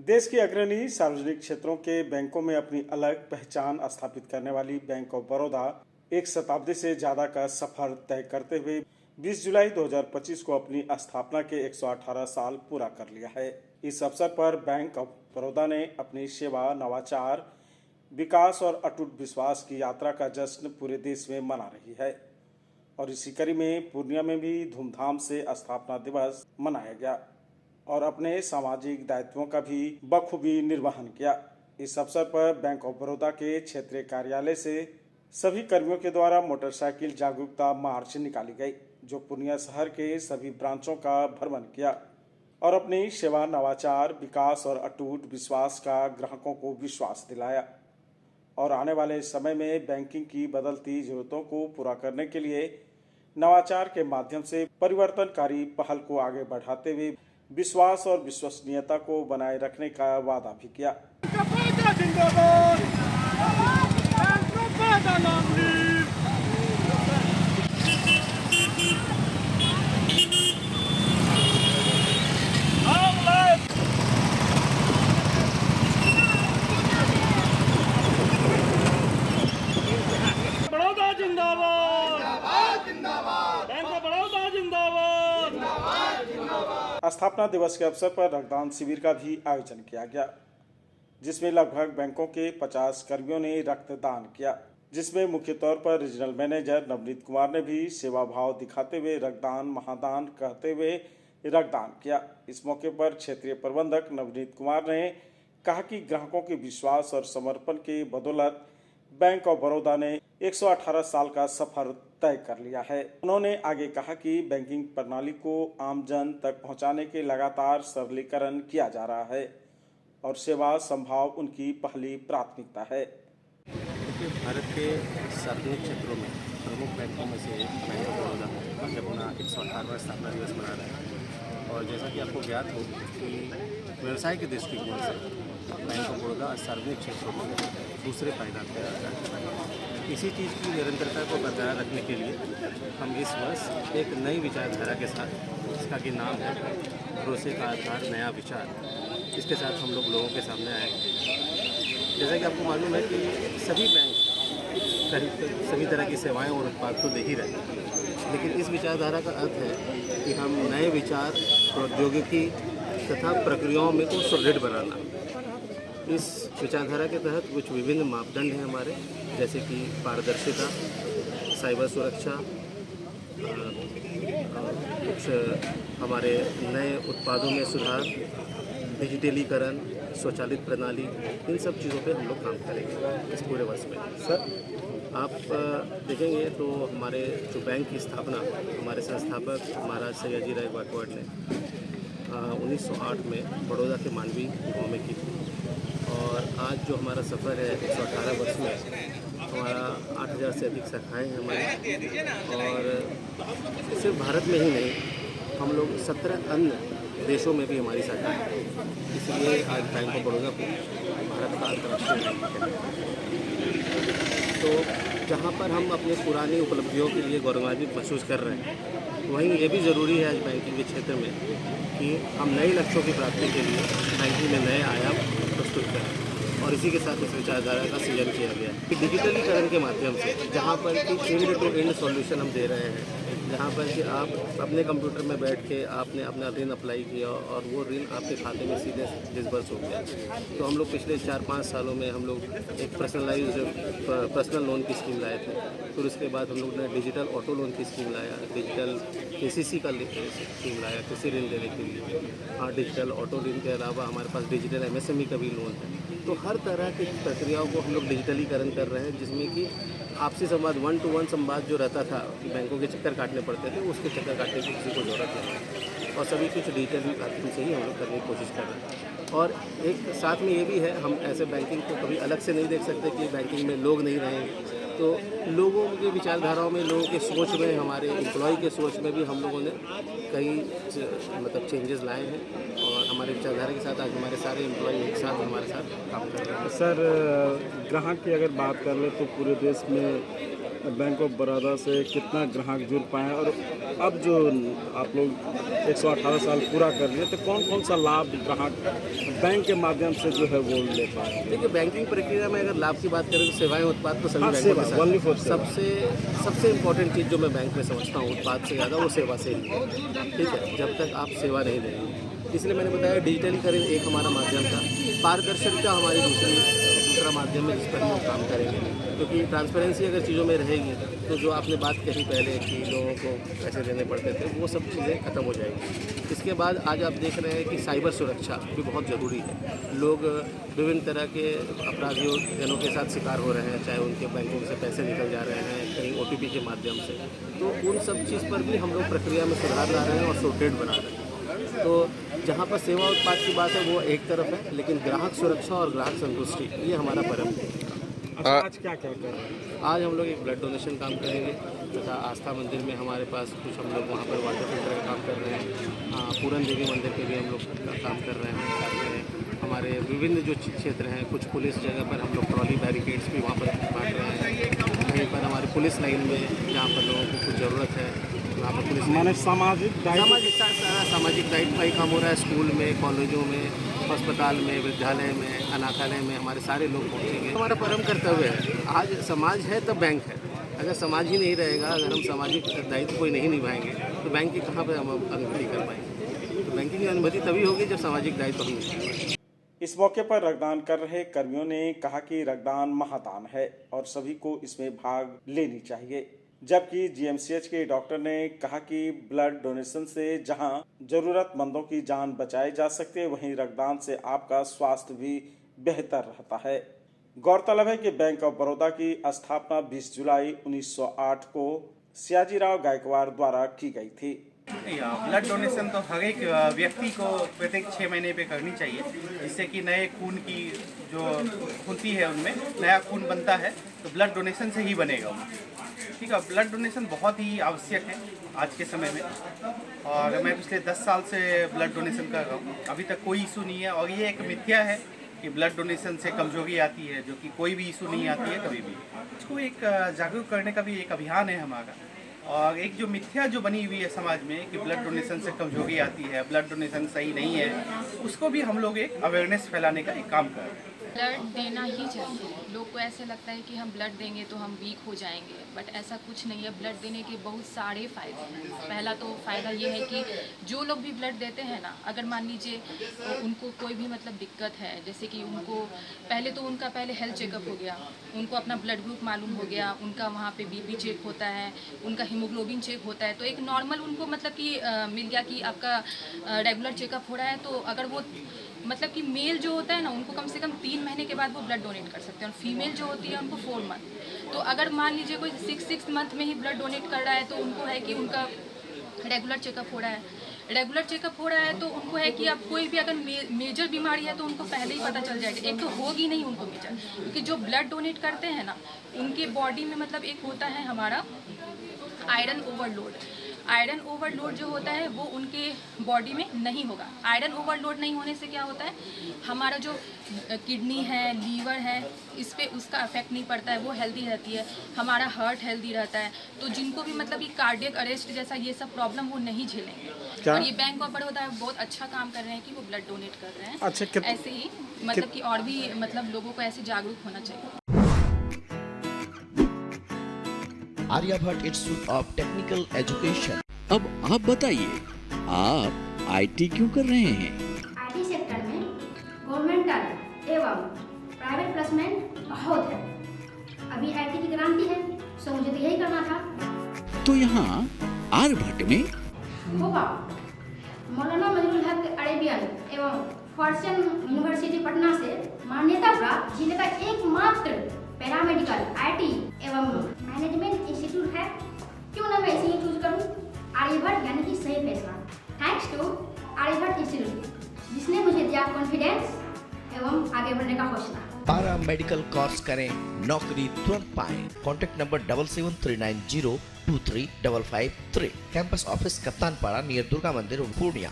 देश की अग्रणी सार्वजनिक क्षेत्रों के बैंकों में अपनी अलग पहचान स्थापित करने वाली बैंक ऑफ बड़ौदा एक शताब्दी से ज्यादा का सफर तय करते हुए 20 जुलाई 2025 को अपनी स्थापना के 118 साल पूरा कर लिया है। इस अवसर पर बैंक ऑफ बड़ौदा ने अपनी सेवा, नवाचार, विकास और अटूट विश्वास की यात्रा का जश्न पूरे देश में मना रही है। और इसी कड़ी में पूर्णिया में भी धूमधाम से स्थापना दिवस मनाया गया और अपने सामाजिक दायित्वों का भी बखूबी निर्वहन किया। इस अवसर पर बैंक ऑफ बड़ौदा के क्षेत्रीय कार्यालय से सभी कर्मियों के द्वारा मोटरसाइकिल जागरूकता मार्च निकाली गई, जो पूर्णिया शहर के सभी ब्रांचों का भ्रमण किया और अपनी सेवा, नवाचार, विकास और अटूट विश्वास का ग्राहकों को विश्वास दिलाया और आने वाले समय में बैंकिंग की बदलती जरूरतों को पूरा करने के लिए नवाचार के माध्यम से परिवर्तनकारी पहल को आगे बढ़ाते हुए विश्वास और विश्वसनीयता को बनाए रखने का वादा भी किया। बड़ौदा जिंदाबाद, बैंक ऑफ बड़ौदा जिंदाबाद। स्थापना दिवस के अवसर पर रक्तदान शिविर का भी आयोजन किया गया, जिसमें लगभग बैंकों के 50 कर्मियों ने रक्तदान किया, जिसमें मुख्य तौर पर रीजनल मैनेजर नवनीत कुमार ने भी सेवा भाव दिखाते हुए रक्तदान महादान कहते हुए रक्तदान किया। इस मौके पर क्षेत्रीय प्रबंधक नवनीत कुमार ने कहा कि ग्राहकों के विश्वास और समर्पण के बदौलत बैंक ऑफ बड़ौदा ने 118 साल का सफर तय कर लिया है। उन्होंने आगे कहा कि बैंकिंग प्रणाली को आम जन तक पहुंचाने के लगातार सरलीकरण किया जा रहा है और सेवा संभाव उनकी पहली प्राथमिकता है। भारत के सार्वजनिक क्षेत्रों में प्रमुख बैंकों में से एक बैंक ऑफ बड़ौदा आज अपना 118वां स्थापना दिवस मना रहा है। और जैसा कि आपको ज्ञात हो कि व्यवसाय के दृष्टिकोण से बैंक ऑफ बड़ौदा सार्वजनिक क्षेत्रों में दूसरे पायदान पर आता है। इसी चीज़ की निरंतरता को बरकरार रखने के लिए हम इस वर्ष एक नई विचारधारा के साथ, जिसका कि नाम है भरोसे का आधार नया विचार, इसके साथ हम लोगों के सामने आए। जैसा कि आपको मालूम है कि सभी बैंक सभी तरह की सेवाएं और उत्पाद तो दे ही रहे हैं, लेकिन इस विचारधारा का अर्थ है कि हम नए विचार, प्रौद्योगिकी तथा प्रक्रियाओं में को सुदृढ़ बनाना। इस विचारधारा के तहत कुछ विभिन्न मापदंड हैं हमारे, जैसे कि पारदर्शिता, साइबर सुरक्षा, कुछ हमारे नए उत्पादों में सुधार, डिजिटलीकरण, स्वचालित प्रणाली, इन सब चीज़ों पे हम लोग काम करेंगे इस पूरे वर्ष में। सर, आप देखेंगे तो हमारे जो बैंक की स्थापना हमारे संस्थापक महाराज सयाजी राय गायकवाड़ ने 1908 में बड़ौदा के मांडवी गाँव में की थी। और आज जो हमारा सफ़र है 118 वर्ष में, हमारा 8000 से अधिक शाखाएँ हैं हमारी, और सिर्फ भारत में ही नहीं, हम लोग 17 अन्य देशों में भी हमारी शाखा है। इसलिए आज बैंक ऑफ बड़ौदा को भारत का अंतर्राष्ट्रीय बैंक है। तो जहाँ पर हम अपने पुरानी उपलब्धियों के लिए गौरवान्वित महसूस कर रहे हैं, वहीं ये भी ज़रूरी है आज बैंकिंग के क्षेत्र में कि हम नए लक्ष्यों की प्राप्ति के लिए बैंकिंग में नए आयाम प्रस्तुत करें। और इसी के साथ इस विचारधारा का सृजन किया गया है कि डिजिटलीकरण के माध्यम से, जहाँ पर कि एंड टू एंड सॉल्यूशन हम दे रहे हैं, जहाँ पर कि आप अपने कंप्यूटर में बैठ के आपने अपना ऋण अप्लाई किया और वो ऋण आपके खाते में सीधे डिसबर्स हो गया। तो हम लोग पिछले 4-5 सालों में हम लोग एक पर्सनल लोन की स्कीम लाए थे। फिर उसके बाद हम लोग ने डिजिटल ऑटो लोन की स्कीम लाया, डिजिटल KCC का स्कीम लाया कृषि ऋण लेने के लिए। हाँ, डिजिटल ऑटो ऋण के अलावा हमारे पास डिजिटल MSME का भी लोन है। तो हर तरह की प्रक्रियाओं को हम लोग डिजिटलीकरण कर रहे हैं, जिसमें कि आपसी संवाद, 1-to-1 संवाद जो रहता था कि बैंकों के चक्कर काटने पड़ते थे, उसके चक्कर काटने की किसी को ज़रूरत नहीं, और सभी कुछ डिजिटली माध्यम से ही हम लोग करने की कोशिश कर रहे हैं। और एक साथ में ये भी है, हम ऐसे बैंकिंग को कभी अलग से नहीं देख सकते कि बैंकिंग में लोग नहीं रहेंगे। तो लोगों की विचारधाराओं में, लोगों के सोच में, हमारे एम्प्लॉय के सोच में भी हम लोगों ने कई चेंजेस लाए हैं और हमारे विचारधारा के साथ आज हमारे सारे एम्प्लॉय एक साथ हमारे साथ काम कर रहे हैं। सर, ग्राहक की अगर बात कर ले तो पूरे देश में बैंक ऑफ बड़ौदा से कितना ग्राहक जुड़ पाए और अब जो आप लोग 118 साल पूरा कर लिए तो कौन कौन सा लाभ ग्राहक बैंक के माध्यम से जो है वो ले पाए? देखिए, बैंकिंग प्रक्रिया में अगर लाभ की बात करें तो सेवाएं उत्पाद तो सभी हाँ, बैंकों के सेवा, only for साथ सबसे इम्पोर्टेंट चीज़ जो मैं बैंक में समझता हूँ उत्पाद से ज़्यादा वो सेवा से ही है। ठीक है, जब तक आप सेवा नहीं देंगे, इसलिए मैंने बताया डिजिटलीकरण एक हमारा माध्यम था, पारदर्शिता हमारी दूसरा माध्यम है जिस पर हम काम करेंगे, क्योंकि ट्रांसपेरेंसी अगर चीज़ों में रहेगी तो जो आपने बात कही पहले कि लोगों को पैसे देने पड़ते थे वो सब चीज़ें खत्म हो जाएंगी। इसके बाद आज आप देख रहे हैं कि साइबर सुरक्षा भी बहुत ज़रूरी है। लोग विभिन्न तरह के अपराधियों जनों के साथ शिकार हो रहे हैं, चाहे उनके बैंकों से पैसे निकल जा रहे हैं कहीं OTP के माध्यम से, तो उन सब चीज़ पर भी हम लोग प्रक्रिया में सुधार ला रहे हैं और सॉर्टेड बना रहे हैं। तो जहाँ पर सेवा उत्पाद की बात है वो एक तरफ है, लेकिन ग्राहक सुरक्षा और ग्राहक संतुष्टि ये हमारा परम है। आज क्या क्या कर रहे हैं? आज हम लोग एक ब्लड डोनेशन काम करेंगे तथा आस्था मंदिर में हमारे पास कुछ हम लोग वहाँ पर वाटर फिल्टर का काम कर रहे हैं। पूरन देवी मंदिर पे भी हम लोग काम कर रहे हैं। साथ में हमारे विभिन्न जो क्षेत्र हैं, कुछ पुलिस जगह पर हम लोग ट्रॉली बैरिकेड्स भी वहाँ पर बांट रहे हैं। कहीं पर हमारी पुलिस लाइन में जहाँ पर लोगों को कुछ ज़रूरत है वहाँ पर पुलिस माने सामाजिक दायित्व ही काम हो रहा है। स्कूल में, कॉलेजों में, अस्पताल में, विद्यालय में, अनाथालय में हमारे सारे लोग पहुँचेंगे। हमारा परम कर्तव्य है। आज समाज है तब बैंक है। अगर समाज ही नहीं रहेगा, अगर हम सामाजिक दायित्व कोई नहीं निभाएंगे तो बैंक की कहाँ पर हम अनुमति कर पाएंगे? तो बैंकिंग की अनुमति तभी होगी जब सामाजिक दायित्व हम निभाएंगे। इस मौके पर रक्तदान कर रहे कर्मियों ने कहा कि रक्तदान महादान है और सभी को इसमें भाग लेनी चाहिए। जबकि GMCH के डॉक्टर ने कहा कि ब्लड डोनेशन से जहां जरूरतमंदों की जान बचाई जा सकती है, वहीं रक्तदान से आपका स्वास्थ्य भी बेहतर रहता है। गौरतलब है कि बैंक ऑफ बड़ौदा की स्थापना 20 जुलाई 1908 को सयाजीराव गायकवाड़ द्वारा की गई थी। ब्लड डोनेशन तो हर एक व्यक्ति को प्रत्येक 6 महीने पे करनी चाहिए, जिससे कि नए खून की जो होती है उनमें नया खून बनता है, तो ब्लड डोनेशन से ही बनेगा। ठीक है, ब्लड डोनेशन बहुत ही आवश्यक है आज के समय में, और मैं पिछले 10 साल से ब्लड डोनेशन कर रहा हूँ। अभी तक कोई इशू नहीं है, और ये एक मिथ्या है कि ब्लड डोनेशन से कमजोरी आती है, जो कि कोई भी इशू नहीं आती है कभी भी। इसको एक जागरूक करने का भी एक अभियान है हमारा, और एक जो मिथ्या जो बनी हुई है समाज में कि ब्लड डोनेशन से कमजोरी आती है, ब्लड डोनेशन सही नहीं है, उसको भी हम लोग एक अवेयरनेस फैलाने का एक काम कर रहे हैं। ब्लड देना ही चाहिए। लोग को ऐसे लगता है कि हम ब्लड देंगे तो हम वीक हो जाएंगे, बट ऐसा कुछ नहीं है। ब्लड देने के बहुत सारे फ़ायदे हैं। पहला तो फ़ायदा ये है कि जो लोग भी ब्लड देते हैं ना, अगर मान लीजिए तो उनको कोई भी मतलब दिक्कत है, जैसे कि उनको उनका हेल्थ चेकअप हो गया, उनको अपना ब्लड ग्रुप मालूम हो गया, उनका वहाँ पे BP चेक होता है, उनका हीमोग्लोबिन चेक होता है, तो एक नॉर्मल उनको मतलब कि मिल गया कि आपका रेगुलर चेकअप हो रहा है। तो अगर वो मतलब कि मेल जो होता है ना, उनको कम से कम 3 महीने के बाद वो ब्लड डोनेट कर सकते हैं, और फीमेल जो होती है उनको 4 मंथ। तो अगर मान लीजिए कोई 6 मंथ में ही ब्लड डोनेट कर रहा है, तो उनको है कि उनका रेगुलर चेकअप हो रहा है, तो उनको है कि अब कोई भी अगर मेजर बीमारी है तो उनको पहले ही पता चल जाएगा। एक तो होगी नहीं उनको मेजर, क्योंकि जो ब्लड डोनेट करते हैं ना, उनके बॉडी में मतलब एक होता है हमारा आयरन ओवरलोड जो होता है वो उनके बॉडी में नहीं होगा। आयरन ओवरलोड नहीं होने से क्या होता है, हमारा जो किडनी है, लीवर है, इस पे उसका इफेक्ट नहीं पड़ता है, वो हेल्दी रहती है, हमारा हार्ट हेल्दी रहता है। तो जिनको भी मतलब ये कार्डियक अरेस्ट जैसा ये सब प्रॉब्लम वो नहीं झेलेंगे। और ये बैंक ऑफ बड़ौदा बहुत अच्छा काम कर रहे हैं कि वो ब्लड डोनेट कर रहे हैं। अच्छा, ऐसे ही मतलब कि और भी मतलब लोगों को ऐसे जागरूक होना चाहिए। Aryabhatta institute of technical education. अब आप बताइए, आप IT क्यों कर रहे हैं? IT सेक्टर में गवर्नमेंटल एवं प्राइवेट प्लेसमेंट बहुत है। अभी IT की क्रांति है, सो मुझे तो यही करना था। तो यहाँ आर्यभट्ट में होगा मौलाना मजरूल हक अरेबियन एवं फॉर्च्यून यूनिवर्सिटी पटना से मान्यता प्राप्त जिले का एकमात्र पैरामेडिकल IT एवं मैनेजमेंट इंस्टीट्यूट है। क्यों ना मैं इसे ही चूज करूं? आर्यभट्ट यानी कि सही फैसला। थैंक्स टू आर्यभट्ट इंस्टीट्यूट, जिसने मुझे दिया कॉन्फिडेंस एवं आगे बढ़ने का हौसला। पारा मेडिकल कोर्स करें, नौकरी तुरंत पाएं। Contact number 7739023553। Campus office Kaptanpara near Durga Mandir Purnia.